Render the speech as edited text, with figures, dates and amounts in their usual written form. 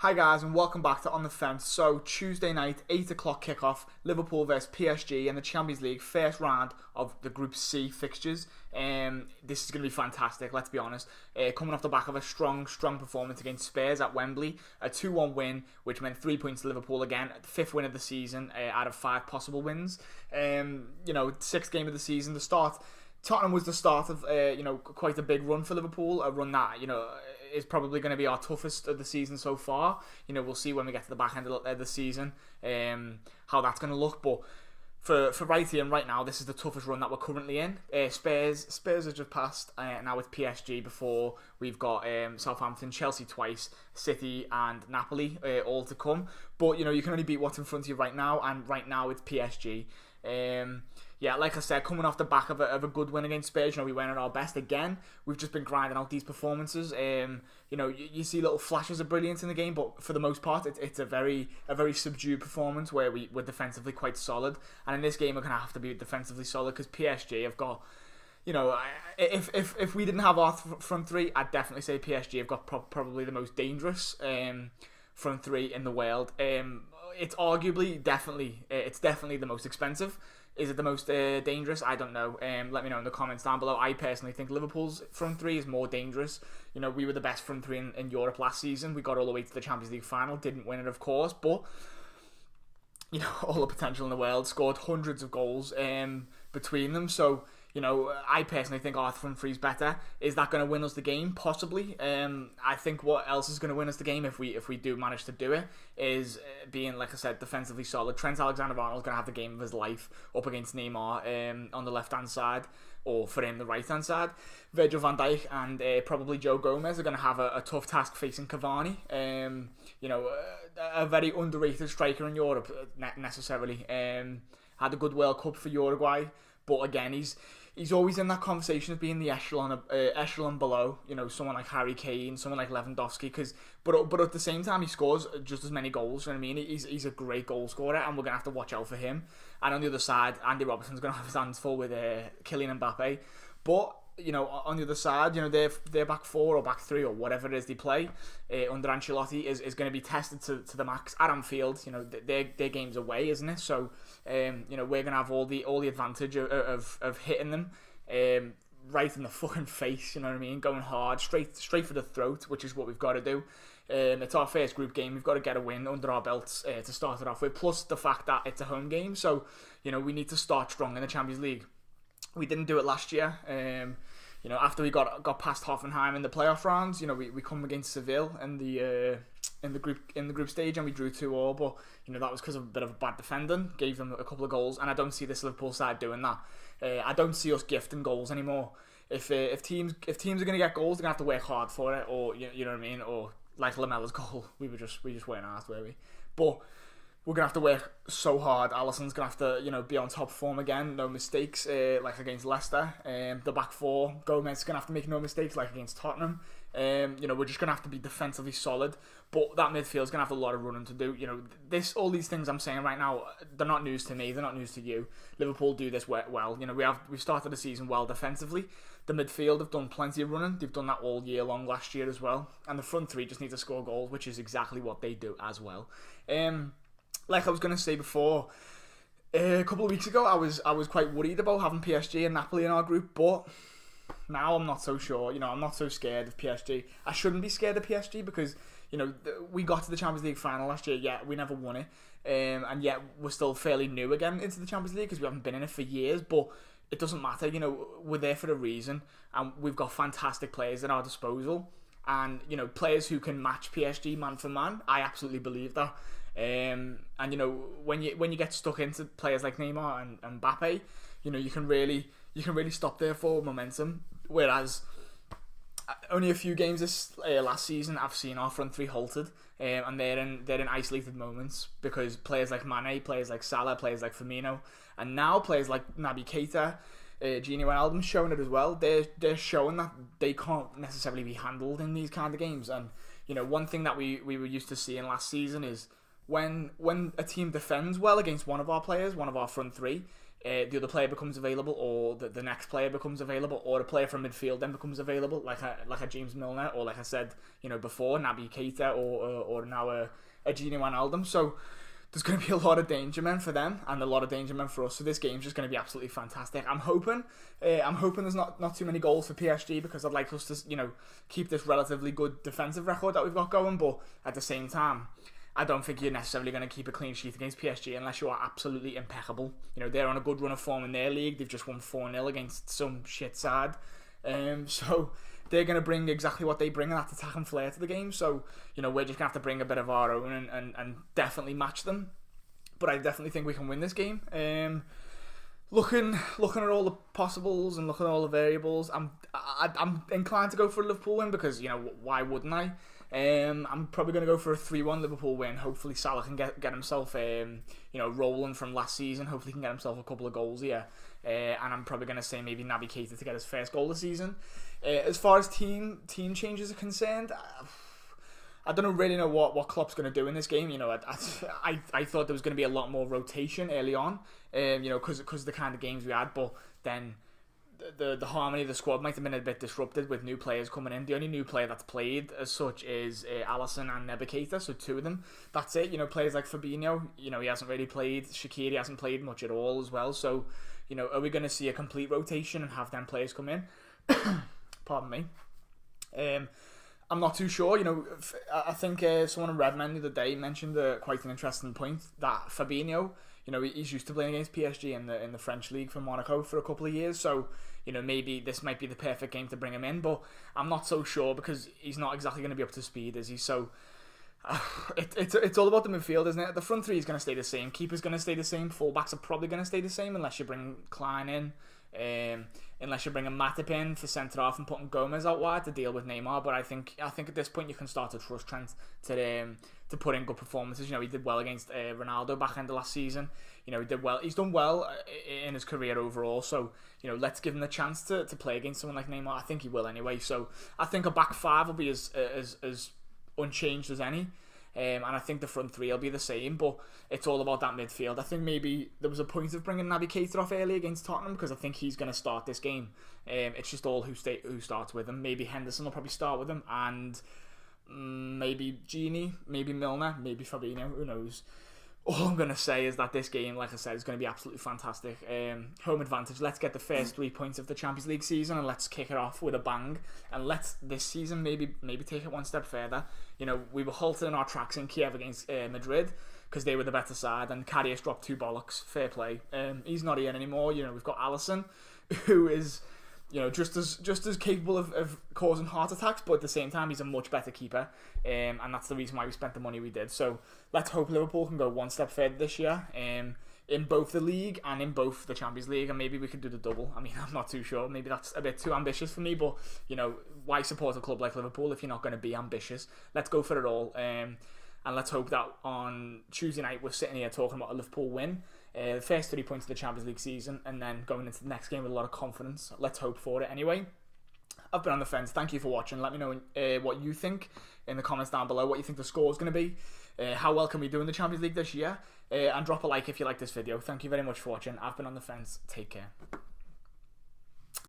Hi guys and welcome back to On The Fence. So Tuesday night, 8 o'clock kickoff, Liverpool vs PSG in the Champions League first round of the Group C fixtures. This is going to be fantastic, let's be honest. Coming off the back of a strong performance against Spurs at Wembley, a 2-1 win, which meant 3 points to Liverpool again, the 5th win of the season out of 5 possible wins. 6th game of the season, the start. Tottenham was the start of quite a big run for Liverpool, a run that is probably going to be our toughest of the season so far. We'll see when we get to the back end of the season how that's going to look. But for right here and right now, this is the toughest run that we're currently in. Spurs have just passed. Now it's PSG before we've got Southampton, Chelsea twice, City and Napoli all to come. But you can only beat what's in front of you right now, and right now it's PSG. Like I said, coming off the back of a good win against Spurs, we went at our best again. We've just been grinding out these performances. You see little flashes of brilliance in the game, but for the most part, it's a very subdued performance where we're defensively quite solid. And in this game, we're going to have to be defensively solid because PSG have got, if we didn't have our front three, I'd definitely say PSG have got probably the most dangerous front three in the world. It's definitely the most expensive. Is it the most dangerous? I don't know. Let me know in the comments down below. I personally think Liverpool's front three is more dangerous. We were the best front three in Europe last season. We got all the way to the Champions League final. Didn't win it, of course. But, all the potential in the world. Scored hundreds of goals between them. So, I personally think our front three is better. Is that going to win us the game? Possibly. I think what else is going to win us the game if we do manage to do it is being, like I said, defensively solid. Trent Alexander-Arnold's going to have the game of his life up against Neymar on the left-hand side, or for him, the right-hand side. Virgil van Dijk and probably Joe Gomez are going to have a tough task facing Cavani. A very underrated striker in Europe, necessarily. Had a good World Cup for Uruguay, but again, he's always in that conversation of being the echelon below, someone like Harry Kane, someone like Lewandowski, but at the same time he scores just as many goals. You know what I mean? He's a great goal scorer, and we're gonna have to watch out for him. And on the other side, Andy Robertson's gonna have his hands full with Kylian Mbappe. But on the other side, their back four or back three or whatever it is they play under Ancelotti is going to be tested to the max at Anfield. Their game's away, isn't it? So we're going to have all the advantage of hitting them right in the fucking face. You know what I mean? Going hard, straight for the throat, which is what we've got to do. It's our first group game. We've got to get a win under our belts to start it off with. Plus the fact that it's a home game, so we need to start strong in the Champions League. We didn't do it last year. After we got past Hoffenheim in the playoff rounds, we come against Seville in the group stage and we drew 2-2. But that was because of a bit of bad defending. Gave them a couple of goals, and I don't see this Liverpool side doing that. I don't see us gifting goals anymore. If teams are going to get goals, they're going to have to work hard for it, or you know what I mean, or like Lamella's goal, we just weren't asked, were we? But we're going to have to work so hard. Alisson's going to have to, be on top form again. No mistakes, like against Leicester. The back four, Gomez is going to have to make no mistakes, like against Tottenham. We're just going to have to be defensively solid. But that midfield is going to have a lot of running to do. All these things I'm saying right now, they're not news to me. They're not news to you. Liverpool do this well. We've started the season well defensively. The midfield have done plenty of running. They've done that all year long last year as well. And the front three just need to score goals, which is exactly what they do as well. Like I was going to say before, a couple of weeks ago, I was quite worried about having PSG and Napoli in our group, but now I'm not so sure. I'm not so scared of PSG. I shouldn't be scared of PSG because, we got to the Champions League final last year, yet we never won it, and yet we're still fairly new again into the Champions League because we haven't been in it for years, but it doesn't matter. We're there for a reason, and we've got fantastic players at our disposal, and, players who can match PSG man for man. I absolutely believe that. And when you get stuck into players like Neymar and Mbappe, you can really stop their forward momentum. Whereas only a few games this last season, I've seen our front three halted, and they're in isolated moments because players like Mane, players like Salah, players like Firmino, and now players like Naby Keita, Gini Wijnaldum showing it as well. They're showing that they can't necessarily be handled in these kind of games. And one thing that we were used to seeing last season is when a team defends well against one of our players, one of our front three, the other player becomes available, or the next player becomes available, or a player from midfield then becomes available, like a James Milner, or like I said, before, Naby Keita, or now a Gini Wijnaldum. So there's going to be a lot of danger men for them and a lot of danger men for us. So this game's just going to be absolutely fantastic. I'm hoping there's not too many goals for PSG, because I'd like us to keep this relatively good defensive record that we've got going. But at the same time, I don't think you're necessarily going to keep a clean sheet against PSG unless you are absolutely impeccable. They're on a good run of form in their league. They've just won 4-0 against some shit side. So they're going to bring exactly what they bring, and that attack and flair to the game. So, we're just going to have to bring a bit of our own and definitely match them. But I definitely think we can win this game. Looking at all the possibles and looking at all the variables, I'm inclined to go for a Liverpool win, because, why wouldn't I? I'm probably going to go for a 3-1 Liverpool win. Hopefully Salah can get himself rolling from last season. Hopefully he can get himself a couple of goals here. And I'm probably going to say maybe Naby Keita to get his first goal this season. As far as team changes are concerned, I don't really know what Klopp's going to do in this game. I thought there was going to be a lot more rotation early on, because of the kind of games we had. But then the harmony of the squad might have been a bit disrupted with new players coming in. The only new player that's played as such is Alisson and Naby Keita, so two of them. That's it. Players like Fabinho, he hasn't really played. Shaqiri hasn't played much at all as well. So, are we going to see a complete rotation and have them players come in? Pardon me. I'm not too sure. I think someone in Redman the other day mentioned quite an interesting point, that Fabinho, he's used to playing against PSG in the French league for Monaco for a couple of years. So, maybe this might be the perfect game to bring him in. But I'm not so sure, because he's not exactly going to be up to speed, is he? So it's all about the midfield, isn't it? The front three is going to stay the same. Keeper's going to stay the same. Fullbacks are probably going to stay the same, unless you bring Klein in. Unless you bring a Matip in for centre half and putting Gomez out wide to deal with Neymar. But I think at this point you can start to trust Trent to put in good performances. He did well against Ronaldo back end of last season. He did well. He's done well in his career overall. So let's give him the chance to play against someone like Neymar. I think he will anyway. So I think a back five will be as unchanged as any. And I think the front three will be the same, but it's all about that midfield. I think maybe there was a point of bringing Naby Keita off early against Tottenham, because I think he's going to start this game. It's just all who starts with him. Maybe Henderson will probably start with him, and maybe Gini, maybe Milner, maybe Fabinho, who knows. All I'm going to say is that this game, like I said, is going to be absolutely fantastic. Home advantage. Let's get the first 3 points of the Champions League season, and let's kick it off with a bang. And let's this season maybe take it one step further. We were halted in our tracks in Kiev against Madrid, because they were the better side, and Karius dropped 2 bollocks. Fair play. He's not here anymore. We've got Alisson, who is just as capable of causing heart attacks, but at the same time he's a much better keeper, and that's the reason why we spent the money we did. So let's hope Liverpool can go one step further this year, in both the league and in both the Champions League, and maybe we could do the double. I mean, I'm not too sure. Maybe that's a bit too ambitious for me, but why support a club like Liverpool if you're not going to be ambitious? Let's go for it all, and let's hope that on Tuesday night we're sitting here talking about a Liverpool win. The first 3 points of the Champions League season, and then going into the next game with a lot of confidence. Let's hope for it anyway. I've been on the fence. Thank you for watching. Let me know what you think in the comments down below, what you think the score is going to be, how well can we do in the Champions League this year, and drop a like if you like this video. Thank you very much for watching. I've been on the fence. Take care.